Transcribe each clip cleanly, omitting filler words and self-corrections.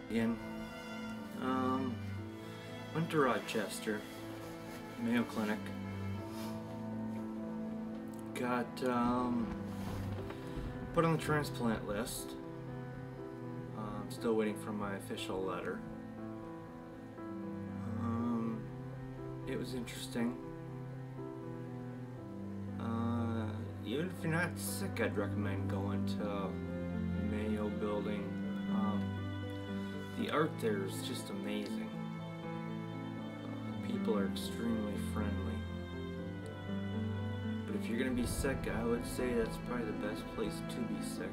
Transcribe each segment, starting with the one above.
Again, um, went to Rochester, Mayo Clinic. Got put on the transplant list. I'm still waiting for my official letter. It was interesting. Even if you're not sick, I'd recommend going to Mayo building. The art there is just amazing. People are extremely friendly. But if you're gonna be sick, I would say that's probably the best place to be sick.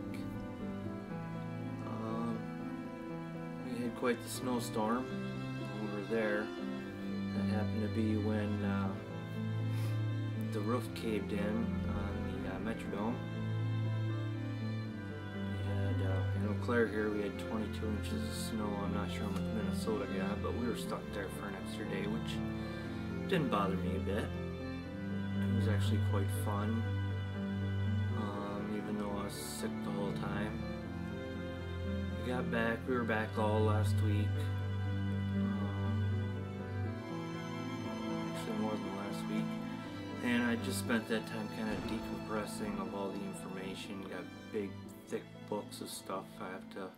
We had quite the snowstorm when we were there. That happened to be when the roof caved in on the Metrodome. We had in Eau Claire here, we had 22 inches of snow. I'm not sure how much Minnesota got, but we were stuck there for an extra day, which didn't bother me a bit. It was actually quite fun, even though I was sick the whole time. We were back all last week. Actually more than last week. And I just spent that time kind of decompressing of all the information. Got big, thick books of stuff I have to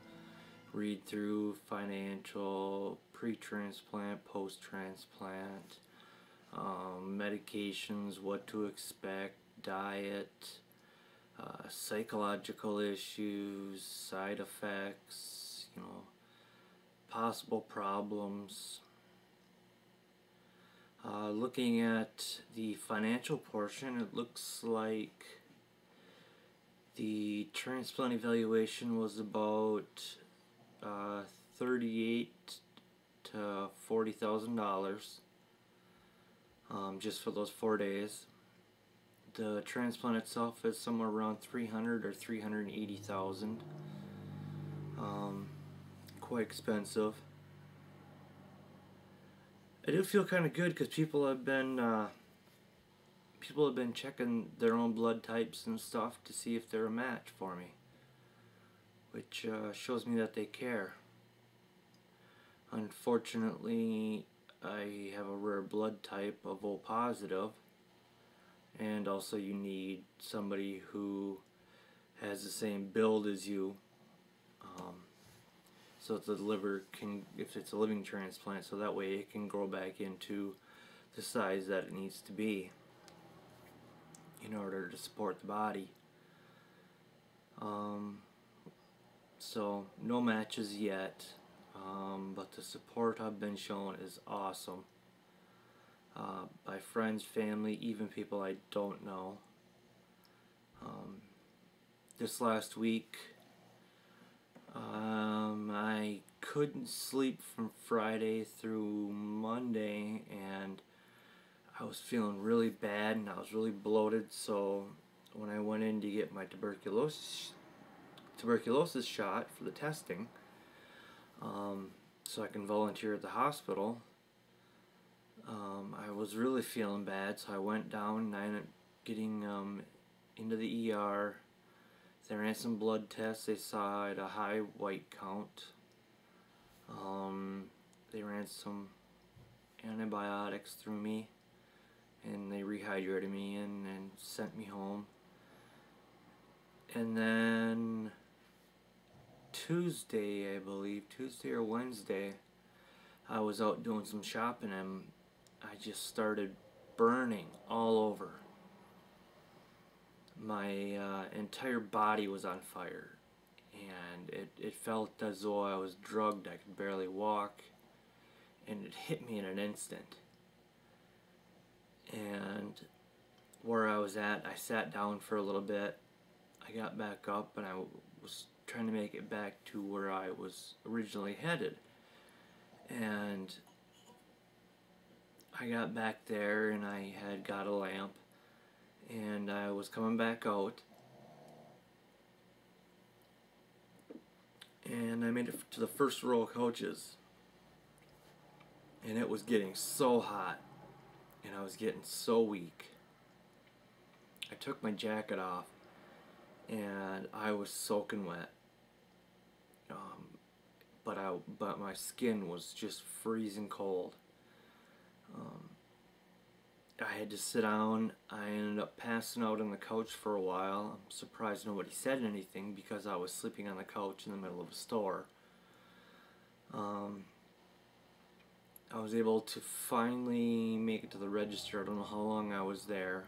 read through: financial, pre-transplant, post-transplant, medications, what to expect, diet, psychological issues, side effects, possible problems. Looking at the financial portion, it looks like the transplant evaluation was about $38,000 to $40,000 just for those 4 days. The transplant itself is somewhere around $300,000 or $380,000. Quite expensive. I do feel kind of good because people have been checking their own blood types and stuff to see if they're a match for me, which shows me that they care. Unfortunately, I have a rare blood type of O positive, and also you need somebody who has the same build as you, so that the liver can, if it's a living transplant, so that way it can grow back into the size that it needs to be in order to support the body. So no matches yet, but the support I've been shown is awesome. By friends, family, even people I don't know. This last week, I couldn't sleep from Friday through Monday, and I was feeling really bad and I was really bloated, so when I went in to get my tuberculosis shot for the testing, so I can volunteer at the hospital, I was really feeling bad, so I went down and I ended up getting into the ER. They ran some blood tests. They saw I had a high white count. They ran some antibiotics through me, and they rehydrated me and sent me home. And then Tuesday, I believe, Tuesday or Wednesday, I was out doing some shopping and I just started burning all over. My entire body was on fire, and it felt as though I was drugged. I could barely walk, and it hit me in an instant. And where I was at, I sat down for a little bit. I got back up, and I was trying to make it back to where I was originally headed. And I got back there, and I had got a lamp, and I was coming back out, and I made it to the first row of coaches, and it was getting so hot, and I was getting so weak. I took my jacket off, and I was soaking wet. but my skin was just freezing cold. I had to sit down. I ended up passing out on the couch for a while. I'm surprised nobody said anything because I was sleeping on the couch in the middle of a store. I was able to finally make it to the register. I don't know how long I was there.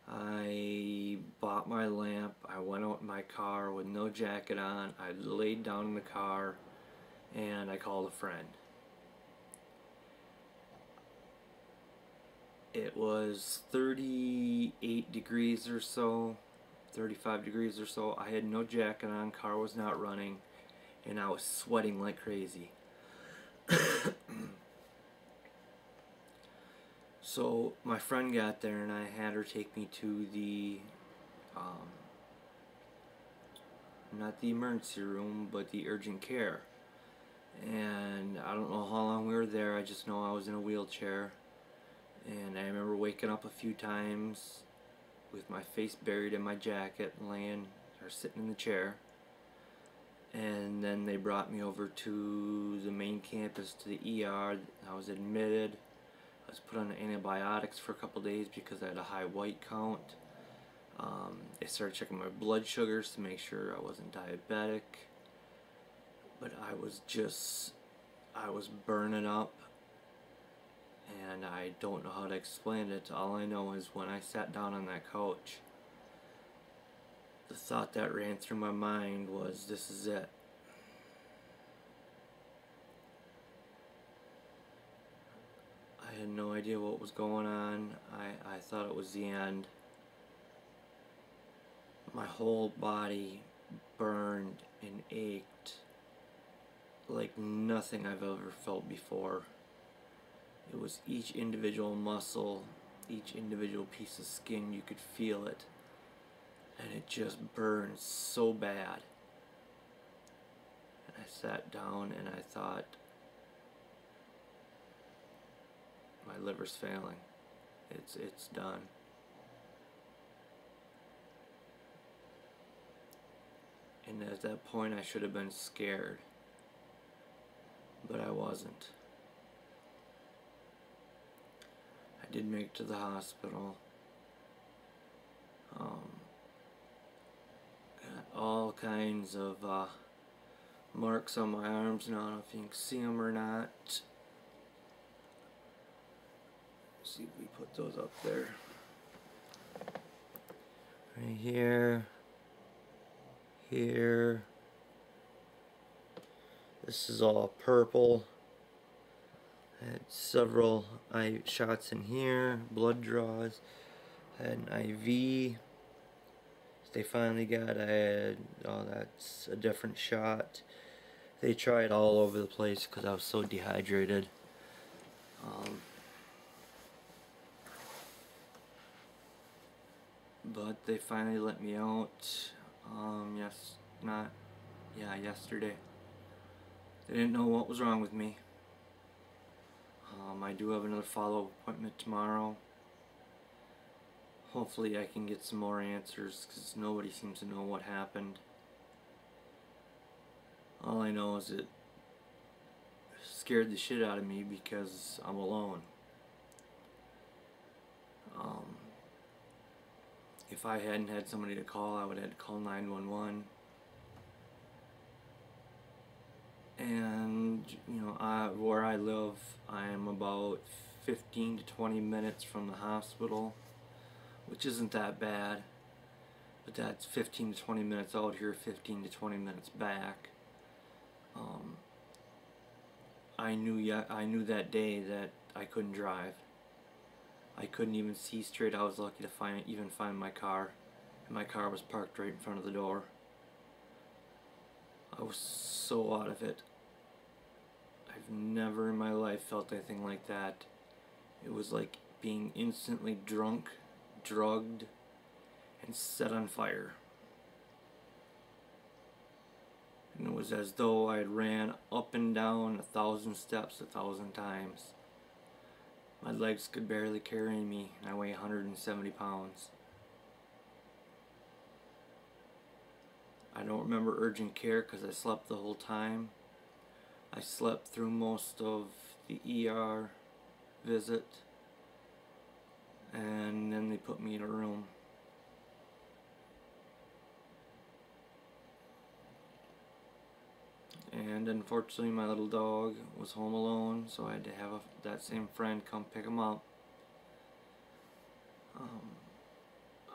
I bought my lamp. I went out in my car with no jacket on. I laid down in the car and I called a friend. It was 38 degrees or so, 35 degrees or so. I had no jacket on, car was not running, and I was sweating like crazy. So my friend got there and I had her take me to the, not the emergency room, but the urgent care. And I don't know how long we were there, I just know I was in a wheelchair. And I remember waking up a few times with my face buried in my jacket, laying or sitting in the chair. And then they brought me over to the main campus, to the ER. I was admitted. I was put on antibiotics for a couple days because I had a high white count. They started checking my blood sugars to make sure I wasn't diabetic. But I was burning up. And I don't know how to explain it. All I know is when I sat down on that couch, the thought that ran through my mind was, this is it. I had no idea what was going on. I thought it was the end. My whole body burned and ached like nothing I've ever felt before. It was each individual muscle, each individual piece of skin, you could feel it. And it just burned so bad. And I sat down and I thought, my liver's failing. It's done. And at that point I should have been scared. But I wasn't. I did make it to the hospital. Got all kinds of marks on my arms now. I don't know if you can see them or not. Let's see if we put those up there. Right here. Here. This is all purple. I had several shots in here, blood draws. I had an IV. They finally got, that's a different shot. They tried all over the place because I was so dehydrated. But they finally let me out. Yesterday. They didn't know what was wrong with me. I do have another follow-up appointment tomorrow. Hopefully I can get some more answers because nobody seems to know what happened. All I know is it scared the shit out of me because I'm alone. If I hadn't had somebody to call, I would have had to call 911. And, you know, where I live, I am about 15 to 20 minutes from the hospital, which isn't that bad, but that's 15 to 20 minutes out here, 15 to 20 minutes back. I knew that day that I couldn't drive. I couldn't even see straight. I was lucky to even find my car, and my car was parked right in front of the door. I was so out of it. I've never in my life felt anything like that. It was like being instantly drunk, drugged, and set on fire. And it was as though I had ran up and down 1,000 steps 1,000 times. My legs could barely carry me, and I weigh 170 pounds. I don't remember urgent care because I slept the whole time. I slept through most of the ER visit, and then they put me in a room. And unfortunately my little dog was home alone, so I had to have that same friend come pick him up.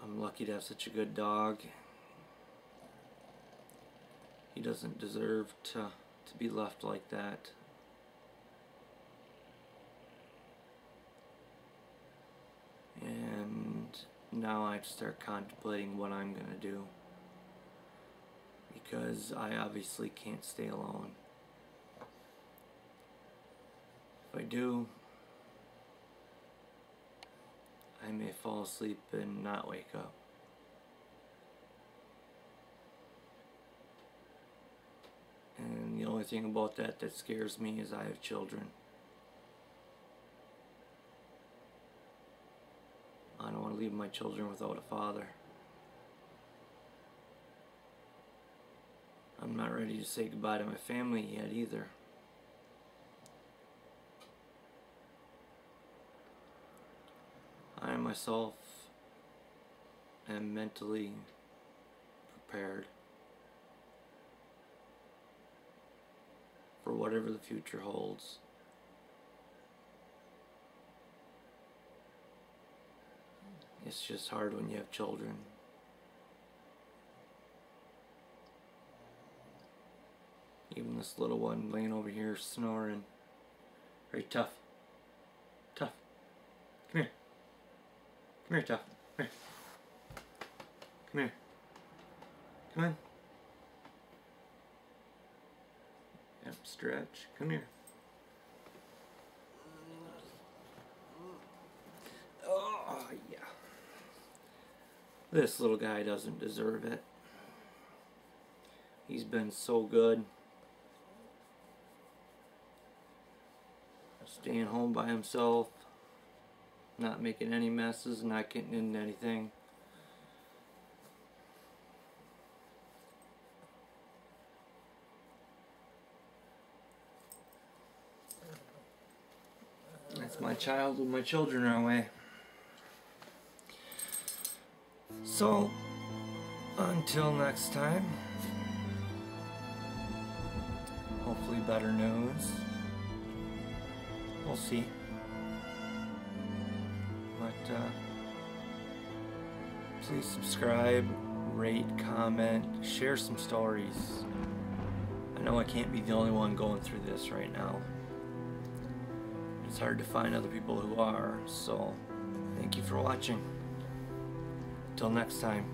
I'm lucky to have such a good dog. He doesn't deserve to be left like that. And now I have to start contemplating what I'm gonna do, because I obviously can't stay alone. If I do, I may fall asleep and not wake up. And the only thing about that scares me is I have children. I don't want to leave my children without a father. I'm not ready to say goodbye to my family yet either. I myself am mentally prepared for whatever the future holds. It's just hard when you have children. Even this little one laying over here snoring. Very tough. Tough. Come here. Come here, Tough. Come here. Come here. Come on. Yep, stretch. Come here. Oh, yeah. This little guy doesn't deserve it. He's been so good. Staying home by himself. Not making any messes, not getting into anything. That's my child when my children are away. So, until next time, hopefully better news. We'll see. But please subscribe, rate, comment, share some stories. I know I can't be the only one going through this right now. It's hard to find other people who are, so thank you for watching. Till next time.